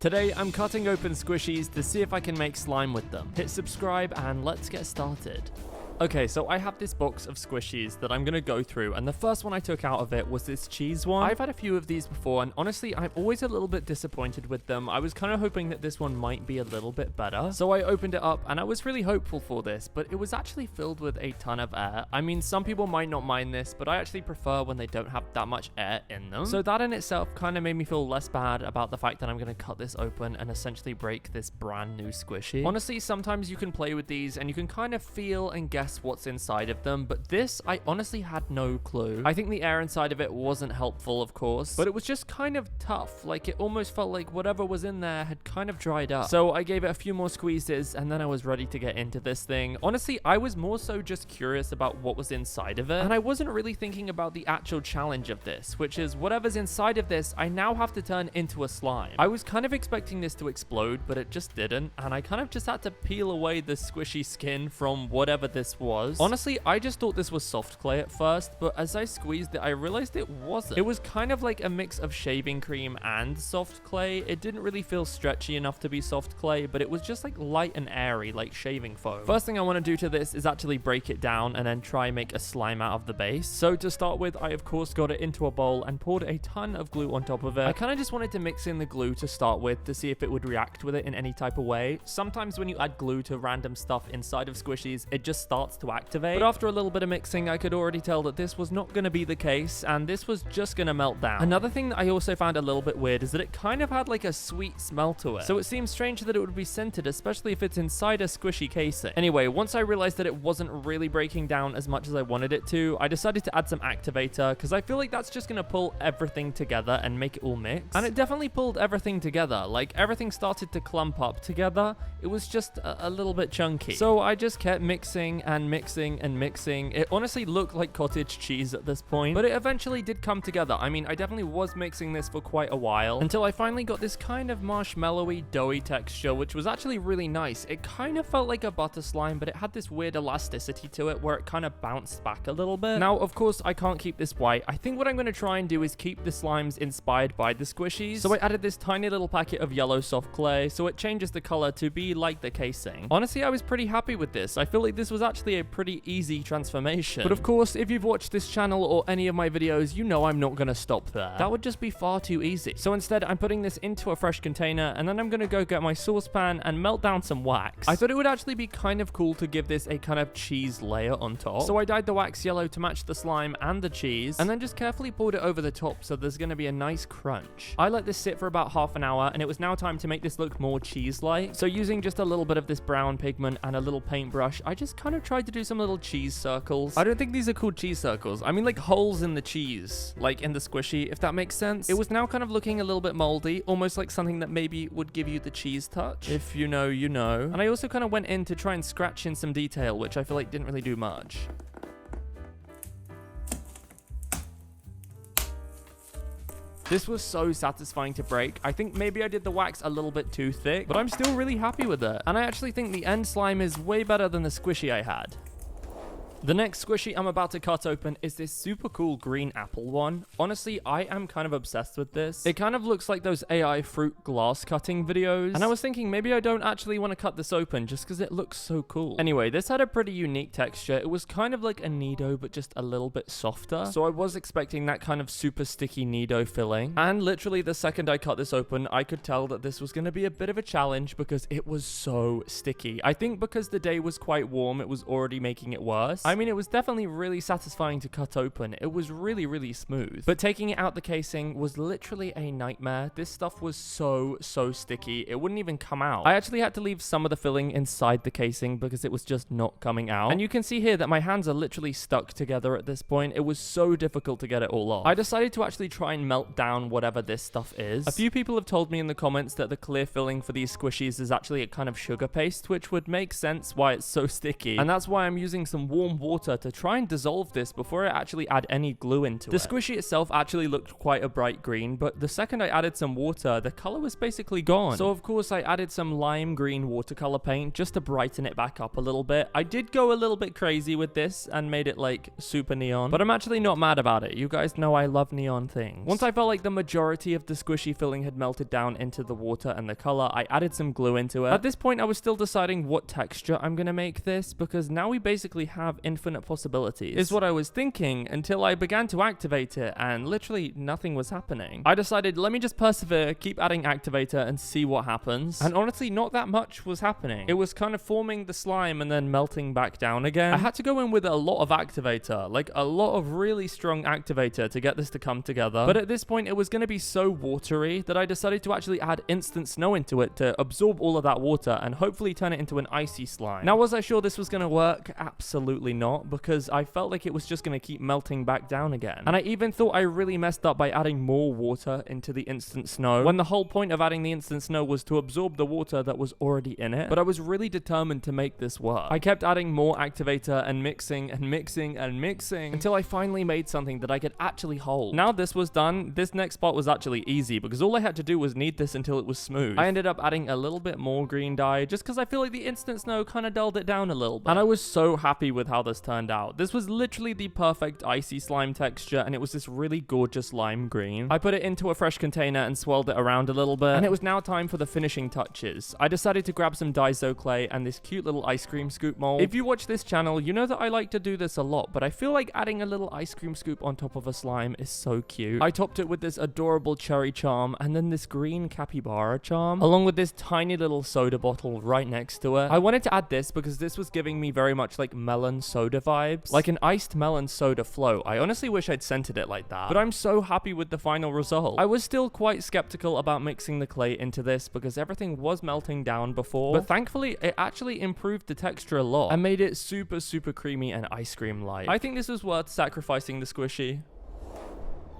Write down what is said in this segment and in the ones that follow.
Today, I'm cutting open squishies to see if I can make slime with them. Hit subscribe and let's get started. Okay, so I have this box of squishies that I'm gonna go through, and the first one I took out of it was this cheese one. I've had a few of these before, and honestly, I'm always a little bit disappointed with them. I was kind of hoping that this one might be a little bit better. So I opened it up, and I was really hopeful for this, but it was actually filled with a ton of air. I mean, some people might not mind this, but I actually prefer when they don't have that much air in them. So that in itself kind of made me feel less bad about the fact that I'm gonna cut this open and essentially break this brand new squishy. Honestly, sometimes you can play with these, and you can kind of feel and guess what's inside of them, but this I honestly had no clue. I think the air inside of it wasn't helpful, of course, but it was just kind of tough. Like, it almost felt like whatever was in there had kind of dried up. So I gave it a few more squeezes, and then I was ready to get into this thing. Honestly, I was more so just curious about what was inside of it, and I wasn't really thinking about the actual challenge of this, which is whatever's inside of this I now have to turn into a slime. I was kind of expecting this to explode, but it just didn't, and I kind of just had to peel away the squishy skin from whatever this was. Honestly, I just thought this was soft clay at first, but as I squeezed it, I realized it wasn't. It was kind of like a mix of shaving cream and soft clay. It didn't really feel stretchy enough to be soft clay, but it was just like light and airy, like shaving foam. First thing I want to do to this is actually break it down and then try and make a slime out of the base. So to start with, I of course got it into a bowl and poured a ton of glue on top of it. I kind of just wanted to mix in the glue to start with to see if it would react with it in any type of way. Sometimes when you add glue to random stuff inside of squishies, it just starts to activate. But after a little bit of mixing, I could already tell that this was not going to be the case, and this was just going to melt down. Another thing that I also found a little bit weird is that it kind of had like a sweet smell to it. So it seems strange that it would be scented, especially if it's inside a squishy casing. Anyway, once I realized that it wasn't really breaking down as much as I wanted it to, I decided to add some activator, because I feel like that's just going to pull everything together and make it all mix. And it definitely pulled everything together. Like, everything started to clump up together. It was just a little bit chunky. So I just kept mixing and mixing and mixing. It honestly looked like cottage cheese at this point, but it eventually did come together. I mean, I definitely was mixing this for quite a while until I finally got this kind of marshmallowy, doughy texture, which was actually really nice. It kind of felt like a butter slime, but it had this weird elasticity to it where it kind of bounced back a little bit. Now, of course, I can't keep this white. I think what I'm going to try and do is keep the slimes inspired by the squishies. So I added this tiny little packet of yellow soft clay, so it changes the color to be like the casing. Honestly, I was pretty happy with this. I feel like this was actually a pretty easy transformation. But of course, if you've watched this channel or any of my videos, you know I'm not going to stop there. That would just be far too easy. So instead, I'm putting this into a fresh container, and then I'm going to go get my saucepan and melt down some wax. I thought it would actually be kind of cool to give this a kind of cheese layer on top. So I dyed the wax yellow to match the slime and the cheese, and then just carefully poured it over the top so there's going to be a nice crunch. I let this sit for about half an hour, and it was now time to make this look more cheese-like. So using just a little bit of this brown pigment and a little paintbrush, I just kind of tried to do some little cheese circles. I don't think these are called cheese circles. I mean, like holes in the cheese, like in the squishy, if that makes sense. It was now kind of looking a little bit moldy, almost like something that maybe would give you the cheese touch. If you know, you know. And I also kind of went in to try and scratch in some detail, which I feel like didn't really do much. This was so satisfying to break. I think maybe I did the wax a little bit too thick, but I'm still really happy with it. And I actually think the end slime is way better than the squishy I had. The next squishy I'm about to cut open is this super cool green apple one. Honestly, I am kind of obsessed with this. It kind of looks like those AI fruit glass cutting videos. And I was thinking maybe I don't actually want to cut this open just because it looks so cool. Anyway, this had a pretty unique texture. It was kind of like a Nido, but just a little bit softer. So I was expecting that kind of super sticky Nido filling. And literally the second I cut this open, I could tell that this was going to be a bit of a challenge because it was so sticky. I think because the day was quite warm, it was already making it worse. I mean, it was definitely really satisfying to cut open. It was really, really smooth. But taking it out the casing was literally a nightmare. This stuff was so sticky. It wouldn't even come out. I actually had to leave some of the filling inside the casing because it was just not coming out. And you can see here that my hands are literally stuck together at this point. It was so difficult to get it all off. I decided to actually try and melt down whatever this stuff is. A few people have told me in the comments that the clear filling for these squishies is actually a kind of sugar paste, which would make sense why it's so sticky. And that's why I'm using some warm water to try and dissolve this before I actually add any glue into it. The squishy itself actually looked quite a bright green, but the second I added some water, the color was basically gone. So of course I added some lime green watercolor paint just to brighten it back up a little bit. I did go a little bit crazy with this and made it like super neon, but I'm actually not mad about it. You guys know I love neon things. Once I felt like the majority of the squishy filling had melted down into the water and the color, I added some glue into it. At this point I was still deciding what texture I'm gonna make this, because now we basically have infinite possibilities, is what I was thinking, until I began to activate it and literally nothing was happening. I decided, let me just persevere, keep adding activator and see what happens. And honestly, not that much was happening. It was kind of forming the slime and then melting back down again. I had to go in with a lot of activator, like a lot of really strong activator to get this to come together. But at this point, it was going to be so watery that I decided to actually add instant snow into it to absorb all of that water and hopefully turn it into an icy slime. Now, was I sure this was going to work? Absolutely not, because I felt like it was just going to keep melting back down again. And I even thought I really messed up by adding more water into the instant snow, when the whole point of adding the instant snow was to absorb the water that was already in it. But I was really determined to make this work. I kept adding more activator and mixing and mixing and mixing until I finally made something that I could actually hold. Now this was done, this next part was actually easy because all I had to do was knead this until it was smooth. I ended up adding a little bit more green dye just because I feel like the instant snow kind of dulled it down a little bit. And I was so happy with how this turned out. This was literally the perfect icy slime texture, and it was this really gorgeous lime green. I put it into a fresh container and swirled it around a little bit, and it was now time for the finishing touches. I decided to grab some Daiso clay and this cute little ice cream scoop mold. If you watch this channel, you know that I like to do this a lot, but I feel like adding a little ice cream scoop on top of a slime is so cute. I topped it with this adorable cherry charm and then this green capybara charm, along with this tiny little soda bottle right next to it. I wanted to add this because this was giving me very much like melon soda vibes, like an iced melon soda float. I honestly wish I'd scented it like that, but I'm so happy with the final result. I was still quite skeptical about mixing the clay into this because everything was melting down before, but thankfully it actually improved the texture a lot and made it super creamy and ice cream like. I think this was worth sacrificing the squishy.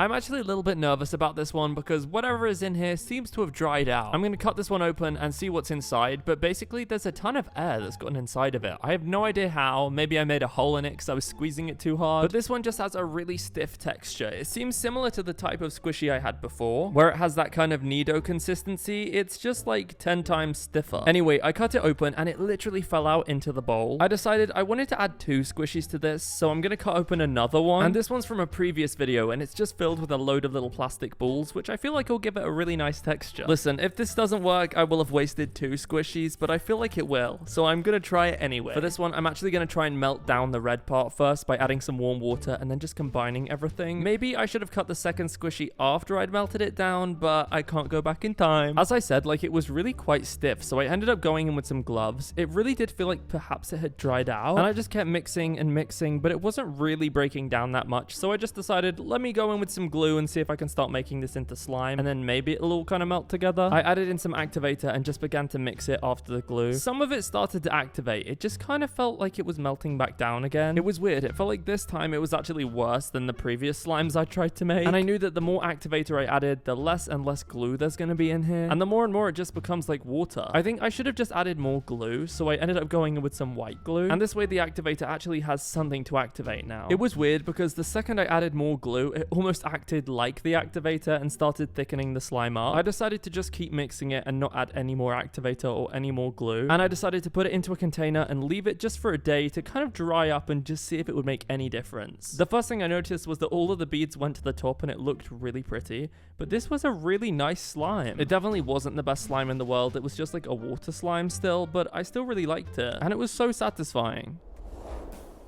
I'm actually a little bit nervous about this one because whatever is in here seems to have dried out. I'm going to cut this one open and see what's inside, but basically there's a ton of air that's gotten inside of it. I have no idea how. Maybe I made a hole in it because I was squeezing it too hard, but this one just has a really stiff texture. It seems similar to the type of squishy I had before, where it has that kind of Nido consistency. It's just like 10 times stiffer. Anyway, I cut it open and it literally fell out into the bowl. I decided I wanted to add 2 squishies to this, so I'm going to cut open another one, and this one's from a previous video and it's just filled with a load of little plastic balls, which I feel like will give it a really nice texture. Listen, if this doesn't work, I will have wasted 2 squishies, but I feel like it will, so I'm gonna try it anyway. For this one, I'm actually gonna try and melt down the red part first by adding some warm water and then just combining everything. Maybe I should have cut the second squishy after I'd melted it down, but I can't go back in time. As I said, like, it was really quite stiff, so I ended up going in with some gloves. It really did feel like perhaps it had dried out, and I just kept mixing and mixing, but it wasn't really breaking down that much, so I just decided, let me go in with some glue and see if I can start making this into slime, and then maybe it'll all kind of melt together. I added in some activator and just began to mix it after the glue. Some of it started to activate. It just kind of felt like it was melting back down again. It was weird. It felt like this time it was actually worse than the previous slimes I tried to make, and I knew that the more activator I added, the less and less glue there's going to be in here, and the more and more it just becomes like water. I think I should have just added more glue, so I ended up going in with some white glue, and this way the activator actually has something to activate now. It was weird because the second I added more glue, it almost acted like the activator and started thickening the slime up. I decided to just keep mixing it and not add any more activator or any more glue, and I decided to put it into a container and leave it just for a day to kind of dry up and just see if it would make any difference. The first thing I noticed was that all of the beads went to the top and it looked really pretty, but this was a really nice slime. It definitely wasn't the best slime in the world. It was just like a water slime still, but I still really liked it, and it was so satisfying.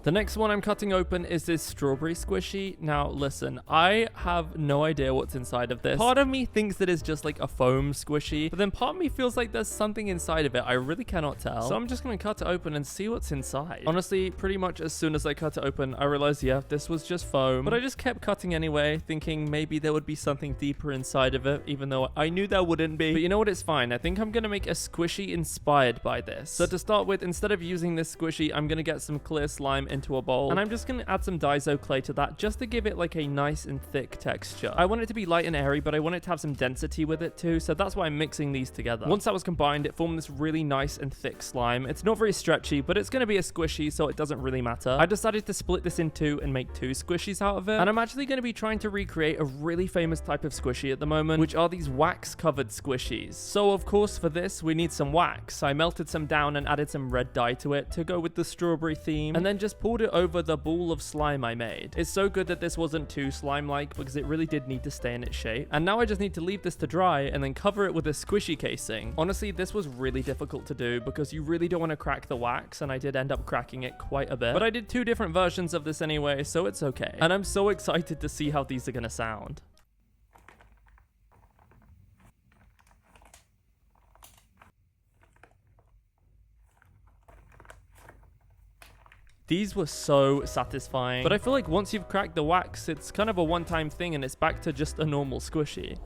The next one I'm cutting open is this strawberry squishy. Now, listen, I have no idea what's inside of this. Part of me thinks that it's just like a foam squishy, but then part of me feels like there's something inside of it. I really cannot tell. So I'm just going to cut it open and see what's inside. Honestly, pretty much as soon as I cut it open, I realized, yeah, this was just foam. But I just kept cutting anyway, thinking maybe there would be something deeper inside of it, even though I knew there wouldn't be. But you know what? It's fine. I think I'm going to make a squishy inspired by this. So to start with, instead of using this squishy, I'm going to get some clear slime into a bowl. And I'm just gonna add some Daiso clay to that just to give it like a nice and thick texture. I want it to be light and airy, but I want it to have some density with it too, so that's why I'm mixing these together. Once that was combined, it formed this really nice and thick slime. It's not very stretchy, but it's gonna be a squishy, so it doesn't really matter. I decided to split this in two and make 2 squishies out of it. And I'm actually gonna be trying to recreate a really famous type of squishy at the moment, which are these wax covered squishies. So of course for this, we need some wax. I melted some down and added some red dye to it to go with the strawberry theme, and then just poured it over the ball of slime I made. It's so good that this wasn't too slime-like because it really did need to stay in its shape. And now I just need to leave this to dry and then cover it with a squishy casing. Honestly, this was really difficult to do because you really don't want to crack the wax, and I did end up cracking it quite a bit. But I did 2 different versions of this anyway, so it's okay. And I'm so excited to see how these are gonna sound. These were so satisfying. But I feel like once you've cracked the wax, it's kind of a one-time thing and it's back to just a normal squishy.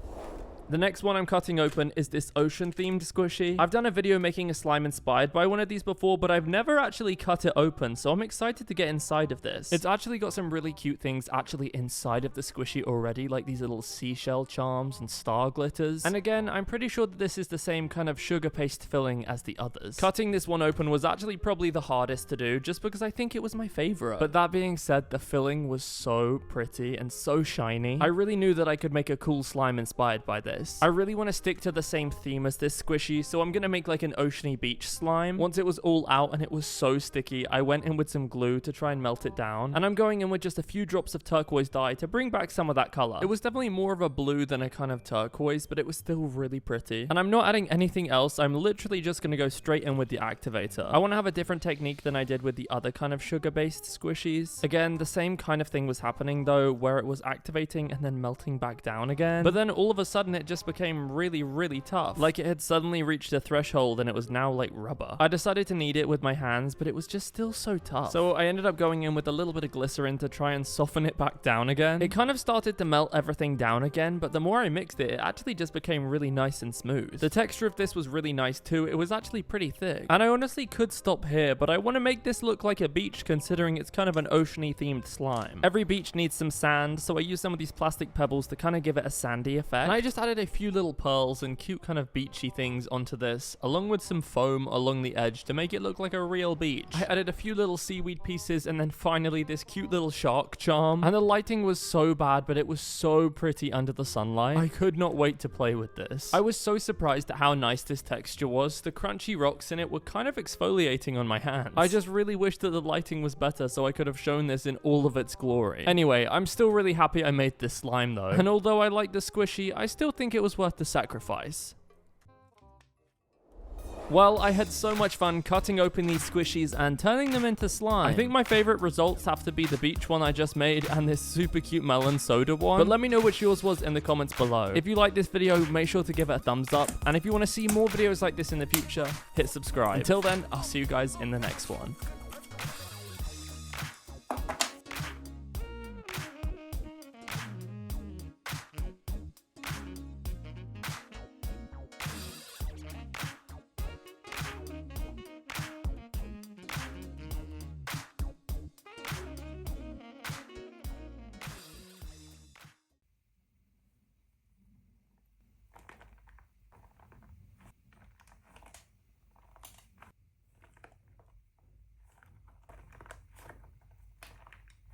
The next one I'm cutting open is this ocean-themed squishy. I've done a video making a slime inspired by one of these before, but I've never actually cut it open, so I'm excited to get inside of this. It's actually got some really cute things actually inside of the squishy already, like these little seashell charms and star glitters. And again, I'm pretty sure that this is the same kind of sugar paste filling as the others. Cutting this one open was actually probably the hardest to do, just because I think it was my favorite. But that being said, the filling was so pretty and so shiny. I really knew that I could make a cool slime inspired by this. I really want to stick to the same theme as this squishy, so I'm going to make like an oceany beach slime. Once it was all out and it was so sticky, I went in with some glue to try and melt it down. And I'm going in with just a few drops of turquoise dye to bring back some of that color. It was definitely more of a blue than a kind of turquoise, but it was still really pretty. And I'm not adding anything else. I'm literally just going to go straight in with the activator. I want to have a different technique than I did with the other kind of sugar-based squishies. Again, the same kind of thing was happening though, where it was activating and then melting back down again. But then all of a sudden it just became really tough. Like it had suddenly reached a threshold and it was now like rubber. I decided to knead it with my hands, but it was just still so tough. So I ended up going in with a little bit of glycerin to try and soften it back down again. It kind of started to melt everything down again, but the more I mixed it, it actually just became really nice and smooth. The texture of this was really nice too. It was actually pretty thick. And I honestly could stop here, but I want to make this look like a beach considering it's kind of an oceany themed slime. Every beach needs some sand, so I used some of these plastic pebbles to kind of give it a sandy effect. And I just added a few little pearls and cute kind of beachy things onto this, along with some foam along the edge to make it look like a real beach. I added a few little seaweed pieces and then finally this cute little shark charm. And the lighting was so bad, but it was so pretty under the sunlight. I could not wait to play with this. I was so surprised at how nice this texture was. The crunchy rocks in it were kind of exfoliating on my hands. I just really wish that the lighting was better so I could have shown this in all of its glory. Anyway, I'm still really happy I made this slime though. And although I like the squishy, I still think it was worth the sacrifice. Well, I had so much fun cutting open these squishies and turning them into slime. I think my favorite results have to be the beach one I just made and this super cute melon soda one. But let me know which yours was in the comments below. If you like this video, make sure to give it a thumbs up. And if you want to see more videos like this in the future, hit subscribe. Until then, I'll see you guys in the next one.